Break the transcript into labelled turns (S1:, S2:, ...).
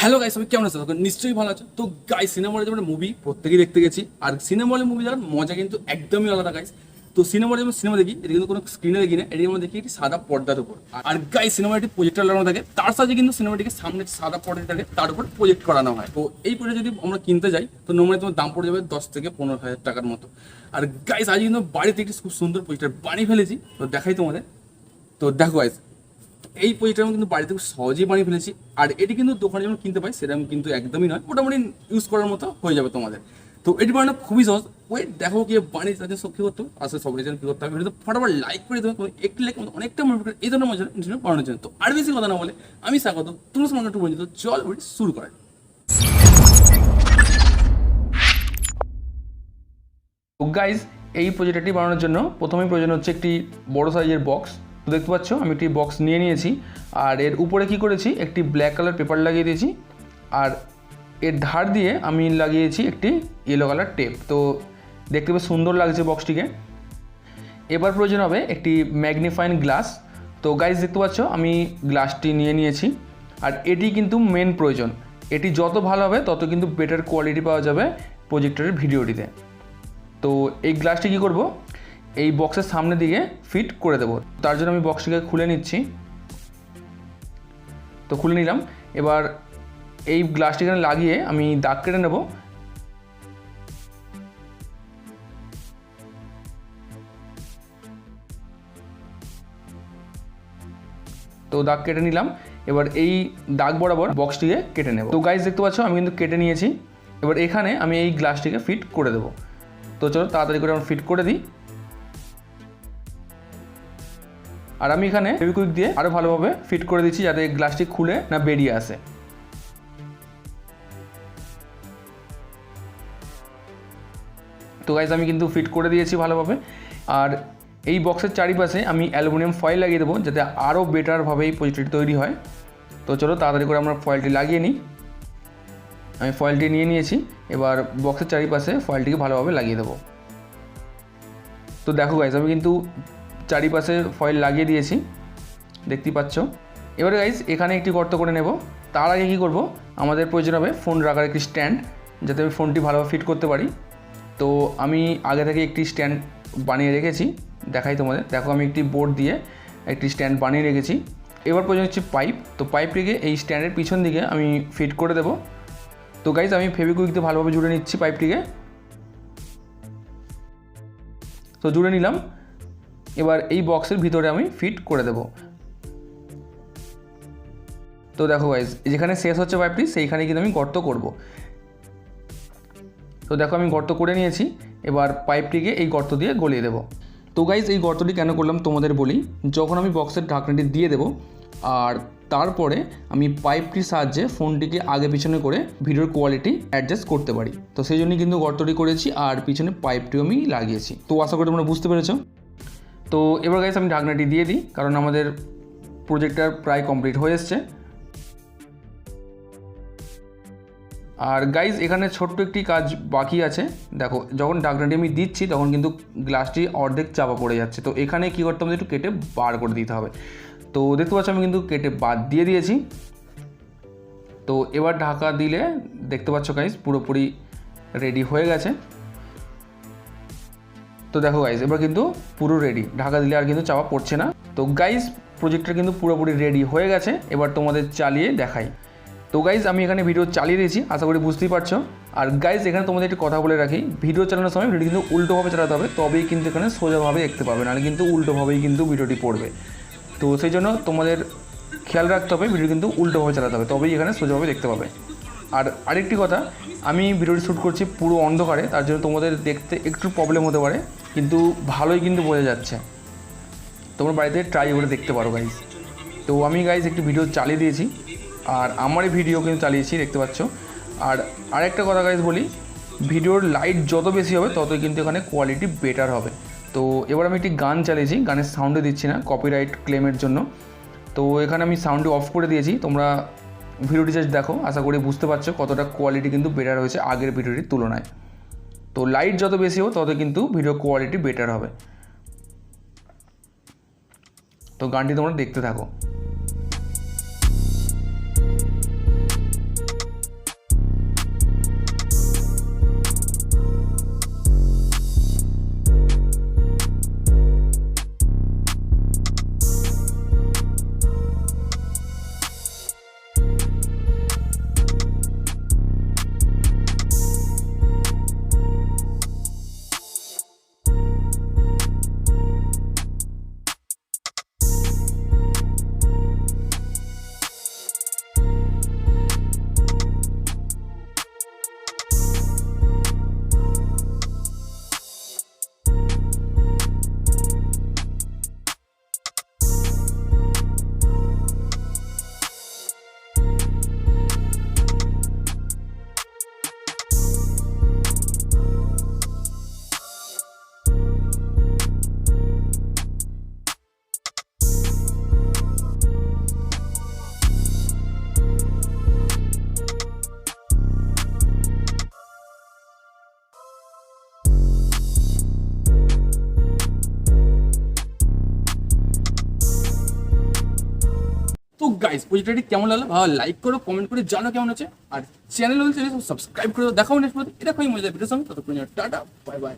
S1: Hello guys, আমি কেমন আছো? নিশ্চয়ই ভালো আছো। তো গাইস, সিনেমা হলে যেমন মুভি প্রত্যেকেই দেখতে গেছি, আর সিনেমা হলে মুভি দেখার মজা কিন্তু একদমই আলাদা গাইস। তো সিনেমা হলে যেমন সিনেমা দেখি, এটা কিন্তু কোনো স্ক্রিনে দেখি না, এটা আমরা দেখি একটি সাদা পর্দার উপর। আর গাইস, সিনেমাটি প্রজেক্টর লাগানো থাকে, তার সাথে কিন্তু সিনেমাটিকে সামনে সাদা পর্দা থাকে, তার উপর প্রজেক্ট করানো হয়। তো এই প্রজেক্ট যদি আমরা কিনতে যাই, তো নর্মালি তোমার দাম পড়ে যাবে 10 থেকে 15 হাজার টাকার মতো। আর গাইস, আজ কিন্তু বাড়িতে একটি খুব সুন্দর প্রজেক্টর বানিয়ে ফেলেছি, তো দেখাই তোমাদের। তো দেখো গাইস, এই প্রজেক্টটা আমি কিন্তু বাড়িতে খুব সহজেই বানিয়ে ফেলেছি। আর এটি কিন্তু দোকানে যেমন কিনতে পাই সেরকম কিন্তু একদমই নয়, মোটামুটি ইউজ করার মতো হয়ে যাবে তোমাদের। তো এটি বানানো খুবই সহজ। ওই দেখো কি বানিয়ে তাদের সব কী করতে হবে, আসলে সবাই যেন কী করতে হবে, এটা তো ফটাফট লাইক করে দেবে। একটু লাইক অনেকটা মনে করে এই ধরনের মজা ইনস্ট্রুমেন্ট বানানোর জন্য। তো আর বেশি কথা না বলে আমি স্বাগত তোমার সঙ্গে একটু পরিচিত, চল শুরু করে। তো গাইজ, এই প্রজেক্টরটি বানানোর জন্য প্রথমেই প্রয়োজন হচ্ছে একটি বড় সাইজের বক্স। তো দেখতে পাচ্ছ আমি একটি বক্স নিয়ে নিয়েছি, আর এর উপরে কি করেছি, একটি ব্ল্যাক কালার পেপার লাগিয়ে দিয়েছি, আর এর ধার দিয়ে আমি লাগিয়েছি একটি ইয়েলো কালার টেপ। তো দেখতে বেশ সুন্দর লাগছে বক্সটিকে। এবার প্রয়োজন হবে একটি ম্যাগনিফাইং গ্লাস। তো গাইজ দেখতে পাচ্ছ আমি গ্লাসটি নিয়ে নিয়েছি, আর এটি কিন্তু মেন প্রয়োজন। এটি যত ভালো হবে তত কিন্তু বেটার কোয়ালিটি পাওয়া যাবে প্রজেক্টরের ভিডিওটিতে। তো এই গ্লাসটি কী করব, এই বক্সের সামনের দিকে ফিট করে দেবো। তার জন্য আমি বক্সটিকে খুলে নিচ্ছি। তো খুলে নিলাম। এবার এই গ্লাসটি এখানে লাগিয়ে আমি দাগ কেটে নেব। তো দাগ কেটে নিলাম। এবার এই দাগ বরাবর বক্সটিকে কেটে নেব। তো গাইজ দেখতে পাচ্ছ আমি কিন্তু কেটে নিয়েছি। এবার এখানে আমি এই গ্লাসটিকে ফিট করে দেবো। তো চলো তাড়াতাড়ি করে আমরা ফিট করে দিই। আর আমি এখানে ফেভিকুইক দিয়ে আরও ভালোভাবে ফিট করে দিচ্ছি, যাতে গ্লাসটি খুলে না বেরিয়ে আসে। তো গাইজ আমি কিন্তু ফিট করে দিয়েছি ভালোভাবে। আর এই বক্সের চারিপাশে আমি অ্যালুমিনিয়াম ফয়েল লাগিয়ে দেবো, যাতে আরও বেটারভাবে এই প্রজেক্টটি তৈরি হয়। তো চলো তাড়াতাড়ি করে আমরা ফয়েলটি লাগিয়ে নিই। আমি ফয়েলটি নিয়ে নিয়েছি। এবার বক্সের চারিপাশে ফয়েলটিকে ভালোভাবে লাগিয়ে দেবো। তো দেখো গাইজ, আমি কিন্তু চারিপাশে ফয়েল লাগিয়ে দিয়েছি, দেখতেই পাচ্ছ। এবারে গাইজ এখানে একটি গর্ত করে নেব। তার আগে কী করব, আমাদের প্রয়োজন হবে ফোন রাখার একটি স্ট্যান্ড, যাতে আমি ফোনটি ভালোভাবে ফিট করতে পারি। তো আমি আগে থেকে একটি স্ট্যান্ড বানিয়ে রেখেছি, দেখাই তোমাদের। দেখো আমি একটি বোর্ড দিয়ে একটি স্ট্যান্ড বানিয়ে রেখেছি। এবার প্রয়োজন হচ্ছে পাইপ। তো পাইপটিকে এই স্ট্যান্ডের পিছন দিকে আমি ফিট করে দেব। তো গাইজ আমি ফেভিকুইক দিয়ে ভালোভাবে জুড়ে নিচ্ছি পাইপটিকে। তো জুড়ে নিলাম। এবার এই বক্সের ভিতরে আমি ফিট করে দেব। তো দেখো গাইজ, যেখানে শেষ হচ্ছে পাইপটি সেইখানে কিন্তু আমি গর্ত করব। তো দেখো আমি গর্ত করে নিয়েছি। এবার পাইপটিকে এই গর্ত দিয়ে গলিয়ে দেব। তো গাইজ এই গর্তটি কেন করলাম তোমাদের বলি। যখন আমি বক্সের ঢাকনাটি দিয়ে দেব, আর তারপরে আমি পাইপটির সাহায্যে ফোনটিকে আগে পিছনে করে ভিডিওর কোয়ালিটি অ্যাডজাস্ট করতে পারি। তো সেই জন্যই কিন্তু গর্তটি করেছি, আর পিছনে পাইপটিও আমি লাগিয়েছি। তো আশা করি তোমরা বুঝতে পেরেছো। তো এবার গাইজ আমি ঢাকনাটি দিয়ে দিই, কারণ আমাদের প্রজেক্টর প্রায় কমপ্লিট হয়ে এসছে। আর গাইজ এখানে ছোট্ট একটি কাজ বাকি আছে। দেখো যখন ঢাকনাটি আমি দিচ্ছি তখন কিন্তু গ্লাসটি অর্ধেক চাপা পড়ে যাচ্ছে। তো এখানে কী করতে হবে, একটু কেটে বার করে দিতে হবে। তো দেখতে পাচ্ছ আমি কিন্তু কেটে বাদ দিয়ে দিয়েছি। তো এবার ঢাকা দিলে দেখতে পাচ্ছ গাইজ পুরোপুরি রেডি হয়ে গেছে। তো দেখো গাইজ এবার কিন্তু পুরো রেডি, ঢাকা দিলে আর কিন্তু চাপা পড়ছে না। তো গাইজ প্রজেক্টটা কিন্তু পুরোপুরি রেডি হয়ে গেছে। এবার তোমাদের চালিয়ে দেখাই। তো গাইজ আমি এখানে ভিডিও চালিয়ে দিয়েছি, আশা করি বুঝতেই পারছো। আর গাইজ এখানে তোমাদের একটি কথা বলে রাখি, ভিডিও চালানোর সময় ভিডিও কিন্তু উল্টোভাবে চালাতে হবে, তবেই কিন্তু এখানে সোজাভাবে দেখতে পাবে, নাহলে কিন্তু উল্টোভাবেই কিন্তু ভিডিওটি পড়বে। তো সেই জন্য তোমাদের খেয়াল রাখতে হবে, ভিডিও কিন্তু উল্টোভাবে চালাতে হবে, তবেই এখানে সোজাভাবে দেখতে পাবে। আর আরেকটি কথা, আমি ভিডিওটি শ্যুট করছি পুরো অন্ধকারে, তার জন্য তোমাদের দেখতে একটু প্রবলেম হতে পারে, কিন্তু ভালোই কিন্তু বোঝা যাচ্ছে। তোমরা বাড়িতে ট্রাই করে দেখতে পারো গাইজ। তো আমি গাইজ একটি ভিডিও চালিয়ে দিয়েছি, আর আমারই ভিডিও কিন্তু চালিয়েছি, দেখতে পাচ্ছ। আর আরেকটা কথা গাইজ বলি, ভিডিওর লাইট যত বেশি হবে ততই কিন্তু এখানে কোয়ালিটি বেটার হবে। তো এবার আমি একটি গান চালিয়েছি, গানের সাউন্ডে দিচ্ছি না কপিরাইট ক্লেমের জন্য। তো এখানে আমি সাউন্ডটি অফ করে দিয়েছি। তোমরা ভিডিওটি জাস্ট দেখো, আশা করি বুঝতে পারছো কতটা কোয়ালিটি কিন্তু বেটার হয়েছে আগের ভিডিওটির তুলনায়। তো লাইট যত বেশি হবে তত কিন্তু ভিডিও কোয়ালিটি বেটার হবে। তো গানটি তোমরা দেখতে থাকো। গাইস প্রজেক্টরটি কেমন লাগলো ভালো লাইক করো, কমেন্ট করে জানো কেমন আছে, আর চ্যানেল সাবস্ক্রাইব করে দাও। দেখাও নেক্সট এটা খুবই মজার ভিডিওর সঙ্গে, ততক্ষণ টাটা বাই বাই।